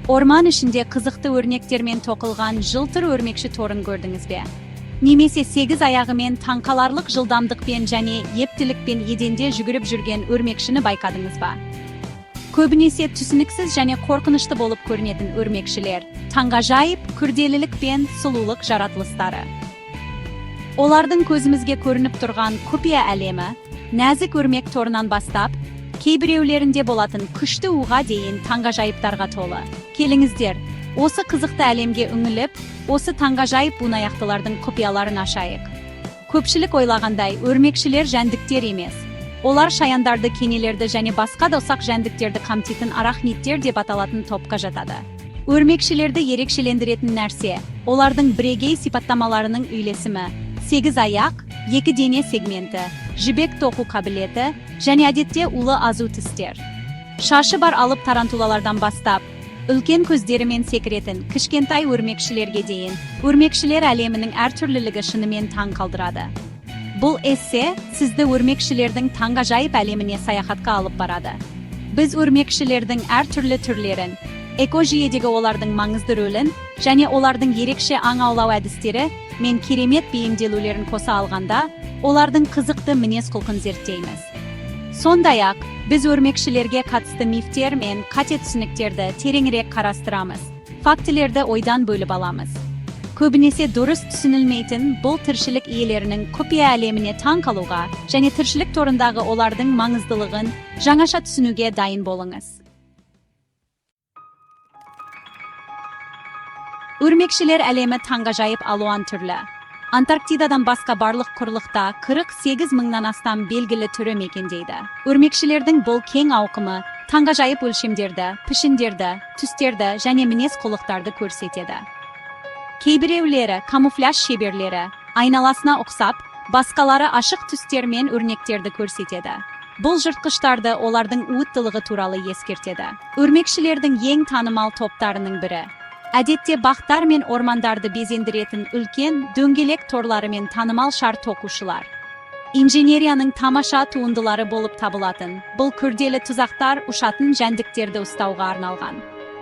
Орман ішінде қызықты өрнектермен тоқылған жылтыр өрмекші торын көрдіңіз бе? Немесе 8 аяғымен таңқаларлық жылдамдықпен және ептілікпен еденде жүгіріп жүрген өрмекшіні байқадыңыз ба? Көбінесе түсініксіз және қорқынышты болып көрінетін өрмекшілер таңғажайып күрделілік пен сұлулық жаратылыстары. Олардың көзімізге көрініп тұрған құпия әлемі, нәзік өрмек торынан бастап, кейбіреулерінде болатын күшті уға дейін таңғажайыптарға толы. Келіңіздер, осы қызықты әлемге үңіліп, осы таңғажайып бұнаяқтылардың құпияларын ашайық. Көпшілік ойлағандай, өрмекшілер жәндіктер емес. Олар шаяндарды, кенелерді және басқа да ұсақ жәндіктерді қамтитын арахнидтер деп аталатын топқа жатады. Өрмекшілерді ерекшелендіретін нәрсе, олардың бірегей сипаттамаларының үйлесімі, 8 аяқ, 2 дене сегменті, жібек тоқу қабілеті және әдетте улы азу тістер. Шашы бар алып тарантулалардан бастап, үлкен көздерімен секіретін кішкентай өрмекшілерге дейін, өрмекшілер әлемінің әртүрлілігі шынымен таң қалдырады. Бұл эссе сізді өрмекшілердің таңғажайып әлеміне саяхатқа алып барады. Біз өрмекшілердің әртүрлі түрлерін, экожүйедегі олардың маңызды рөлін және олардың ерекше аң аулау әдістері мен керемет бейімделулерін қоса алғанда, олардың қызықты мінез-құлқын зерттейміз. Сондай-ақ, біз өрмекшілерге қатысты мифтер мен қате түсініктерді тереңірек қарастырамыз, фактілерді ойдан бөліп аламыз. Көбінесе дұрыс түсінілмейтін бұл тіршілік иелерінің құпия әлеміне таң қалуға және тіршілік торындағы олардың маңыздылығын жаңаша түсінуге дайын болыңыз. Өрмекшілер әлемі таңғажайып алуан түрлі. Антарктидадан басқа барлық құрлықта 48 мыңнан астам белгілі түрі мекендейді. Өрмекшілердің бұл кең ауқымы таңғажайып өлшемдерді, пішіндерді, түстерді және мінез-құлықтарды көрсетеді. Кейбіреулері камуфляж шеберлері, айналасына ұқсап, басқалары ашық түстер мен өрнектерді көрсетеді. Бұл жыртқыштарды олардың уыттылығы туралы ескертеді. Өрмекшілердің ең танымал топтарының бірі. Әдетте бақтар мен ормандарды безендіретін үлкен дөңгелек торларымен танымал шар тоқушылар. Инженерияның тамаша туындылары болып табылатын, бұл күрделі тұзақтар ұшатын жәндіктерді ұстауға арналған.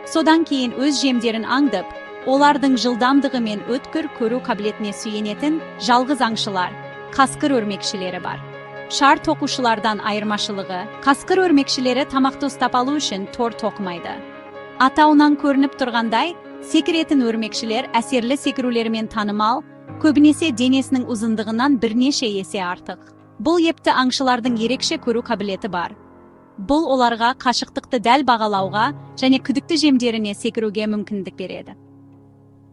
Содан кейін өз жемдерін аңдып, олардың жылдамдығы мен өткір көру қабілетіне сүйенетін жалғыз аңшылар, қасқыр өрмекшілері бар. Шар тоқушылардан айырмашылығы, қасқыр өрмекшілері тамақты ұстап алу үшін тор тоқымайды. Атауынан көрініп тұрғандай, секіретін өрмекшілер әсерлі секірулерімен танымал, көбінесе денесінің ұзындығынан бірнеше есе артық. Бұл епті аңшылардың ерекше көру қабілеті бар. Бұл оларға қашықтықты дәл бағалауға және күдікті жемдеріне секіруге мүмкіндік береді.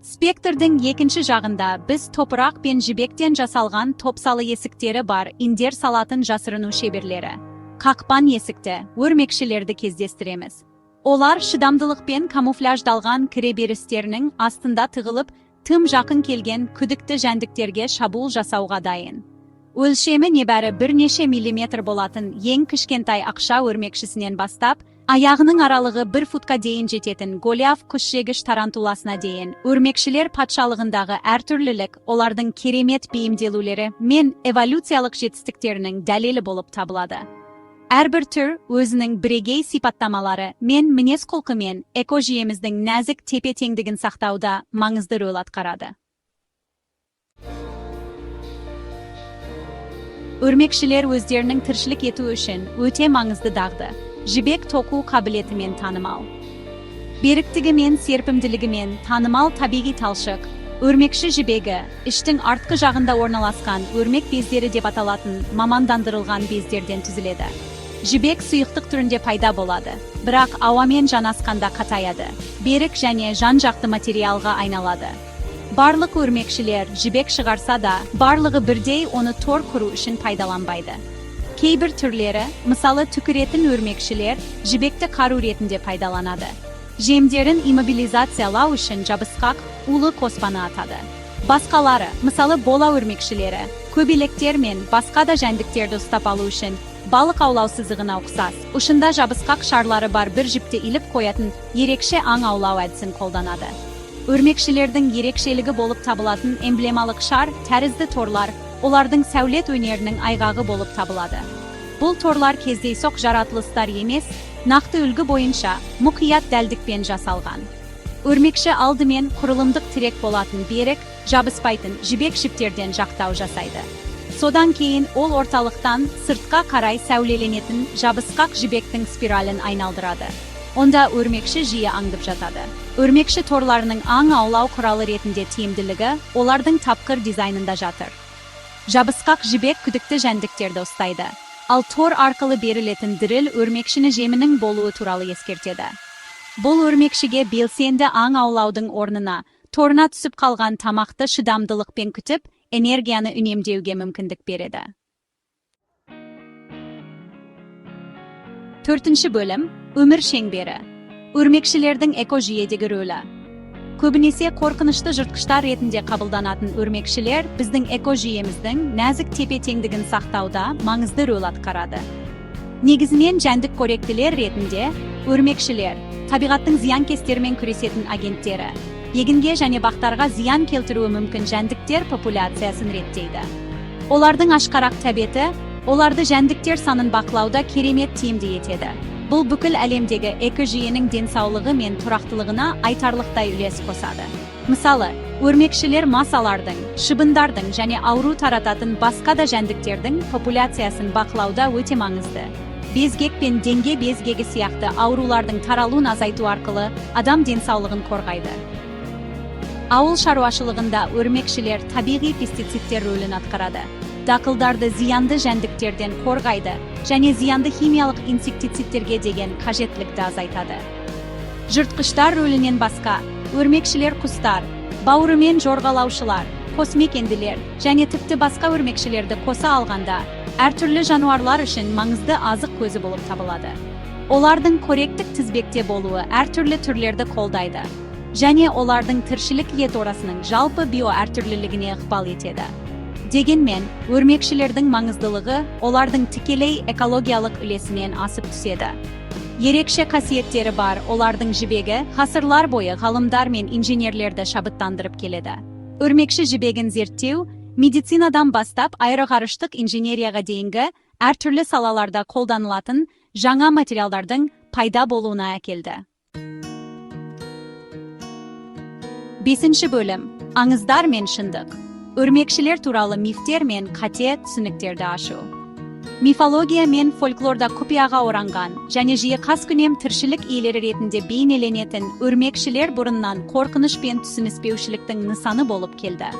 Спектрдің екінші жағында біз топырақ пен жібектен жасалған топсалы есіктері бар индер салатын жасырыну шеберлері. Қақпан есікті, өрмекшілерді кездестіреміз. Олар шыдамдылық пен камуфляждалған кіреберістерінің астында тығылып, тым жақын келген күдікті жәндіктерге шабуыл жасауға дайын. Өлшемі небәрі бірнеше миллиметр болатын ең кішкентай ақша өрмекшісінен бастап, аяғының аралығы 1 футқа дейін жететін голиаф құсжегіш тарантуласына дейін, өрмекшілер патшалығындағы әртүрлілік олардың керемет бейімделулері мен эволюциялық жетістіктерінің дәлелі болып табылады. Әрбір түр өзінің бірегей сипаттамалары мен мінез-құлқымен экожүйеміздің нәзік тепе-теңдігін сақтауда маңызды рөл атқарады. Өрмекшілер өздерінің тіршілік ету үшін өте маңызды дағды. Жібек тоқу қабілетімен танымал. Беріктігі мен серпімділігімен танымал табиғи талшық, өрмекші жібегі, іштің артқы жағында орналасқан өрмек бездері деп аталатын мамандандырылған бездерден түзіледі. Жібек сұйықтық түрінде пайда болады, бірақ ауамен жанасқанда қатаяды, берік және жан-жақты материалға айналады. Барлық өрмекшілер жібек шығарса да, барлығы бірдей оны тор құру үшін пайдаланбайды. Кейбір түрлері, мысалы түкіретін өрмекшілер, жібекті қару ретінде пайдаланады. Жемдерін иммобилизациялау үшін жабысқақ, улы қоспаны атады. Басқалары, мысалы бола өрмекшілері, көбелектер мен басқа да жәндіктерді ұстап алу үшін балық аулау сызығына ұқсас, ұшында жабысқақ шарлары бар бір жіпті иліп қоятын ерекше аң аулау әдісін қолданады. Өрмекшілердің ерекшелігі болып табылатын эмблемалық шар, тәрізді торлар, олардың сәулет өнерінің айғағы болып табылады. Бұл торлар кездейсоқ жаратылыстар емес, Нақты үлгі бойынша мұқият дәлдікпен жасалған. Өрмекші алдымен құрылымдық тірек болатын берік, жабыспайтын жібек жіптерден жақтау жасайды. Содан кейін ол орталықтан сыртқа қарай сәулеленетін жабысқақ жібектің спиралін айналдырады. Онда өрмекші жиі аңдып жатады. Өрмекші торларының аң аулау құралы ретінде тиімділігі олардың тапқыр дизайнында жатыр. Жабысқақ жібек күдікті жәндіктерді ұстайды. Ал тор арқылы берілетін діріл өрмекшіні жемінің болуы туралы ескертеді. Бұл өрмекшіге белсенді аң аулаудың орнына торына түсіп қалған тамақты шыдамдылықпен күтіп, энергияны үнемдеуге мүмкіндік береді. 4-ші бөлім – өмір шеңбері. Өрмекшілердің экожүйедегі рөлі. Көбінесе қорқынышты жыртқыштар ретінде қабылданатын өрмекшілер біздің экожүйеміздің нәзік тепе-теңдігін сақтауда маңызды рөл атқарады. Негізінен жәндік қоректілер ретінде өрмекшілер табиғаттың зиянкестермен күресетін агенттері, егінге және бақтарға зиян келтіруі мүмкін жәндіктер популяциясын реттейді. Олардың ашқарақ тәбеті оларды жәндіктер санын бақылауда керемет тиімді етеді. Бұл бүкіл әлемдегі экожүйенің денсаулығы мен тұрақтылығына айтарлықтай үлес қосады. Мысалы, өрмекшілер масалардың, шыбындардың және ауру тарататын басқа да жәндіктердің популяциясын бақылауда өте маңызды. Безгек пен денге безгегі сияқты аурулардың таралуын азайту арқылы адам денсаулығын қорғайды. Ауыл шаруашылығында өрмекшілер табиғи пестицидтер рөлін атқарады. Дақылдарды зиянды жәндіктерден қорғайды және зиянды химиялық инсектицидтерге деген қажеттілікті азайтады. Жыртқыштар рөлінен басқа, өрмекшілер құстар, бауырымен жорғалаушылар, қосмекенділер және тіпті басқа өрмекшілерді қоса алғанда, әртүрлі жануарлар үшін маңызды азық көзі болып табылады. Олардың қоректік тізбекте болуы әртүрлі түрлерді қолдайды және олардың тіршілік ет орасының жалпы биоәртүрлілігіне ықпал етеді. Дегенмен, өрмекшілердің маңыздылығы олардың тікелей экологиялық үлесінен асып түседі. Ерекше қасиеттері бар олардың жібегі ғасырлар бойы ғалымдар мен инженерлерді шабыттандырып келеді. Өрмекші жібегін зерттеу медицинадан бастап аэроғарыштық инженерияға дейінгі әртүрлі салаларда қолданылатын жаңа материалдардың пайда болуына әкелді. 5-ші бөлім – аңыздар мен шындық. Өрмекшілер туралы мифтер мен қате түсініктерді ашу. Мифология мен фольклорда құпияға оранған және жиі қаскүнем тіршілік иелері ретінде бейнеленетін өрмекшілер бұрыннан қорқыныш пен түсініспеушіліктің нысаны болып келді.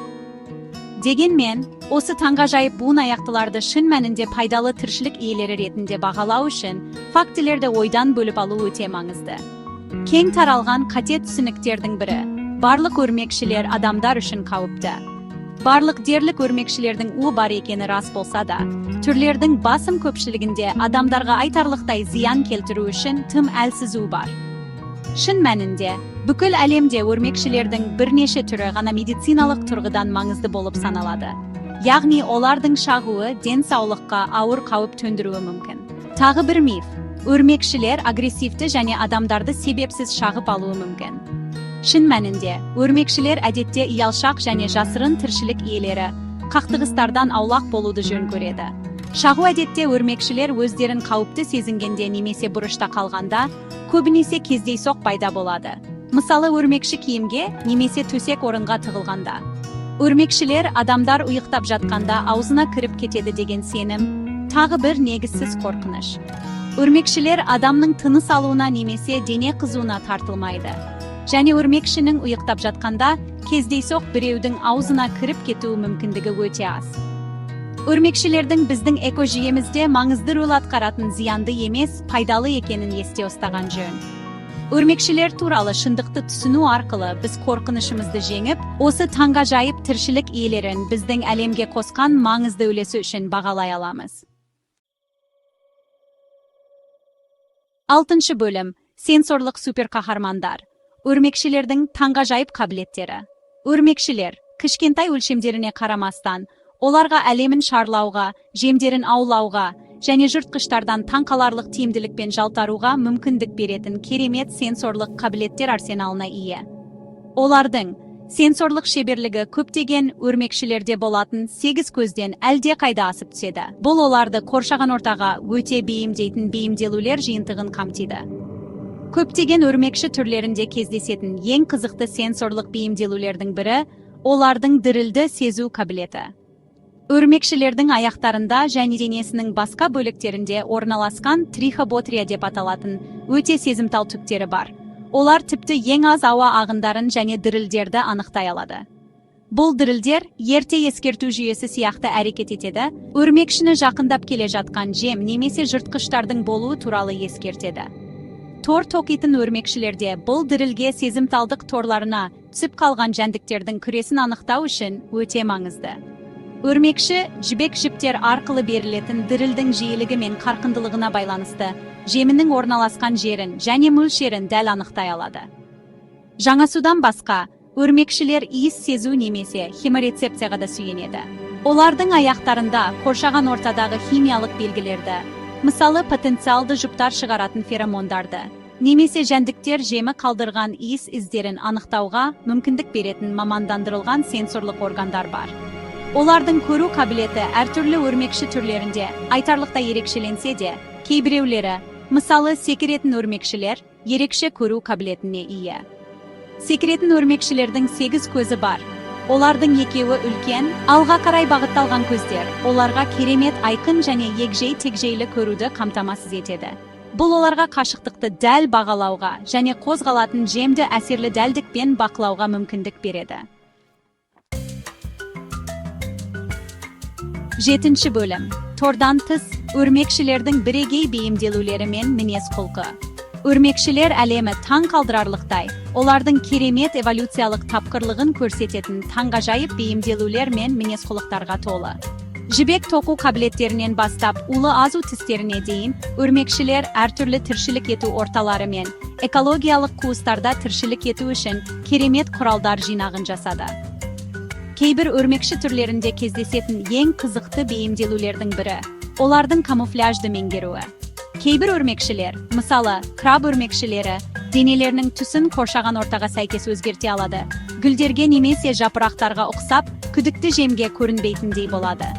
Дегенмен, осы таңғажайып буынаяқтыларды шын мәнінде пайдалы тіршілік иелері ретінде бағалау үшін фактілерді ойдан бөліп алу өте маңызды. Кең таралған қате түсініктердің бірі – барлық өрмекшілер адамдар үшін қауіпті. Барлық дерлік өрмекшілердің у бар екені рас болса да, түрлердің басым көпшілігінде адамдарға айтарлықтай зиян келтіру үшін тым әлсіз у бар. Шын мәнінде, бүкіл әлемде өрмекшілердің бірнеше түрі ғана медициналық тұрғыдан маңызды болып саналады. Яғни олардың шағуы денсаулыққа ауыр қауіп төндіруі мүмкін. Тағы бір миф – өрмекшілер агрессивті және адамдарды себепсіз шағып алуы мүмкін. Шын мәнінде, өрмекшілер әдетте ұялшақ және жасырын тіршілік иелері, қақтығыстардан аулақ болуды жөн көреді. Шағу әдетте өрмекшілер өздерін қауіпті сезінгенде немесе бұрышта қалғанда, көбінесе кездейсоқ пайда болады. Мысалы, өрмекші киімге немесе төсек орынға тығылғанда. Өрмекшілер адамдар ұйықтап жатқанда аузына кіріп кетеді деген сенім, тағы бір негізсіз қорқыныш. Өрмекшілер адамның тыныс алуына немесе дене қызуына тартылмайды. Және өрмекшінің ұйықтап жатқанда кездейсоқ біреудің аузына кіріп кетуі мүмкіндігі өте аз. Өрмекшілердің біздің экожүйемізде маңызды рөл атқаратын зиянды емес, пайдалы екенін есте ұстаған жөн. Өрмекшілер туралы шындықты түсіну арқылы біз қорқынышымызды жеңіп, осы таңғажайып тіршілік иелерін біздің әлемге қосқан маңызды үлесі үшін бағалай аламыз. 6-шы бөлім – сенсорлық суперқаһармандар. Өрмекшілердің таңғажайып қабілеттері. Өрмекшілер, кішкентай өлшемдеріне қарамастан, оларға әлемін шарлауға, жемдерін аулауға және жыртқыштардан таңқаларлық тиімділікпен жалтаруға мүмкіндік беретін керемет сенсорлық қабілеттер арсеналына ие. Олардың Sensorluk шеберлігі көптеген өрмекшілерде болатын 8 көзден әлде қайда асып түседі. Бұл оларды қоршаған ортаға өте бейімдейтін бейімделулер жиынтығын қамтиды. Көптеген өрмекші түрлерінде кездесетін ең қызықты сенсорлық бейімделулердің бірі олардың дірілді сезу қабілеті. Өрмекшілердің аяқтарында және денесінің басқа бөліктерінде орналасқан трихоботрия деп аталатын өте сезімтал түптері бар. Олар тіпті ең аз ауа ағындарын және дірілдерді анықтай алады. Бұл дірілдер ерте ескерту жүйесі сияқты әрекет етеді, өрмекшіні жақындап келе жатқан жем немесе жыртқыштардың болуы туралы ескертеді. Тор тоқитын өрмекшілерде бұл дірілге сезімталдық торларына түсіп қалған жәндіктердің күресін анықтау үшін өте маңызды. Өрмекші жібек жіптер арқылы берілетін дірілдің жиілігі мен қарқындылығына байланысты жемінің орналасқан жерін және мөлшерін дәл анықтай алады. Жаңа судан басқа, өрмекшілер иіс сезу немесе хеморецепцияға да сүйенеді. Олардың аяқтарында қоршаған ортадағы химиялық белгілерді, мысалы потенциалды жұптар шығаратын феромондарды, немесе жәндіктер жемі қалдырған иіс іздерін анықтауға мүмкіндік беретін мамандандырылған сенсорлық органдар бар. Олардың көру қабілеті әртүрлі өрмекші түрлерінде айтарлықтай ерекшеленсе де, кейбіреулері, мысалы секіретін өрмекшілер, ерекше көру қабілетіне ие. Секіретін өрмекшілердің 8 көзі бар. Олардың екеуі үлкен, алға қарай бағытталған көздер, оларға керемет айқын және егжей-тегжейлі көруді қамтамасыз етеді. Бұл оларға қашықтықты дәл бағалауға және қозғалатын жемді әсерлі дәлдікпен бақылауға мүмкіндік береді. 7-ші бөлім. Тордан тыс, өрмекшілердің бірегей бейімделулері мен мінез құлқы. Өрмекшілер әлемі таң қалдырарлықтай, олардың керемет эволюциялық тапқырлығын көрсететін таңғажайып бейімделулер мен мінез құлықтарға толы. Жібек тоқу қабілеттерінен бастап улы азу тістеріне дейін, өрмекшілер әртүрлі тіршілік ету орталары мен экологиялық қуыстарда тіршілік ету үшін керемет құралдар жинағын жасады. Кейбір өрмекші түрлерінде кездесетін ең қызықты бейімделулердің бірі олардың камуфляжды меңгеруі. Кейбір өрмекшілер, мысалы, краб өрмекшілері, денелерінің түсін қоршаған ортаға сәйкес өзгерте алады. Гүлдерге немесе жапырақтарға ұқсап, күдікті жемге көрінбейтіндей болады.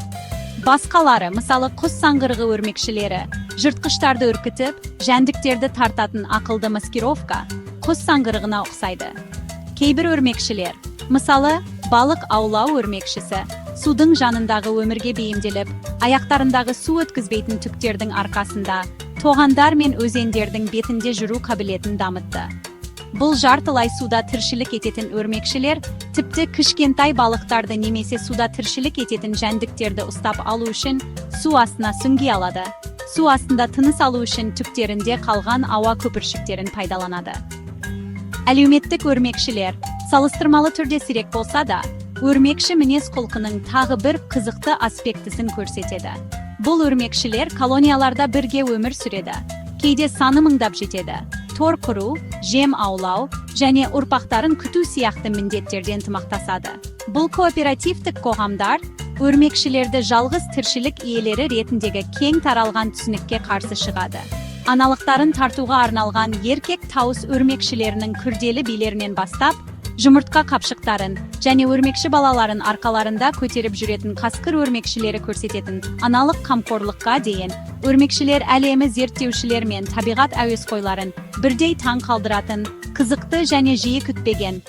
Басқалары, мысалы, құс саңғырығы өрмекшілері, жыртқыштарды үркітіп, жәндіктерді тартатын ақылды маскировка, құс саңғырығына ұқсайды. Кейбір өрмекшілер, мысалы, балық аулау өрмекшісі, судың жанындағы өмірге бейімделіп, аяқтарындағы су өткізбейтін түктердің арқасында, тоғандар мен өзендердің бетінде жүру қабілетін дамытты. Бұл жартылай суда тіршілік ететін өрмекшілер, тіпті кішкентай балықтарды немесе суда тіршілік ететін жәндіктерді ұстап алу үшін су астына сүңги алады. Су астында тыныс алу үшін түктерінде қалған ауа көпіршіктерін пайдаланады. Әлеуметтік өрмекшілер салыстырмалы түрде сирек болса да, өрмекші мінез құлқының тағы бір қызықты аспектісін көрсетеді. Бұл өрмекшілер колонияларда бірге өмір сүреді, кейде саны мыңдап жетеді. Тор құру, жем аулау және ұрпақтарын күту сияқты міндеттерден ынтымақтасады. Бұл кооперативтік қоғамдар өрмекшілерді жалғыз тіршілік иелері ретіндегі кең таралған түсінікке қарсы шығады. Аналықтарын тартуға арналған еркек тауыс өрмекшілерінің күрделі билерінен бастап, жұмыртқа қапшықтарын және өрмекші балаларын арқаларында көтеріп жүретін қасқыр өрмекшілері көрсететін аналық қамқорлыққа дейін, өрмекшілер әлемі зерттеушілер мен табиғат әуесқойларын бірдей таң қалдыратын, қызықты және жиі күтпеген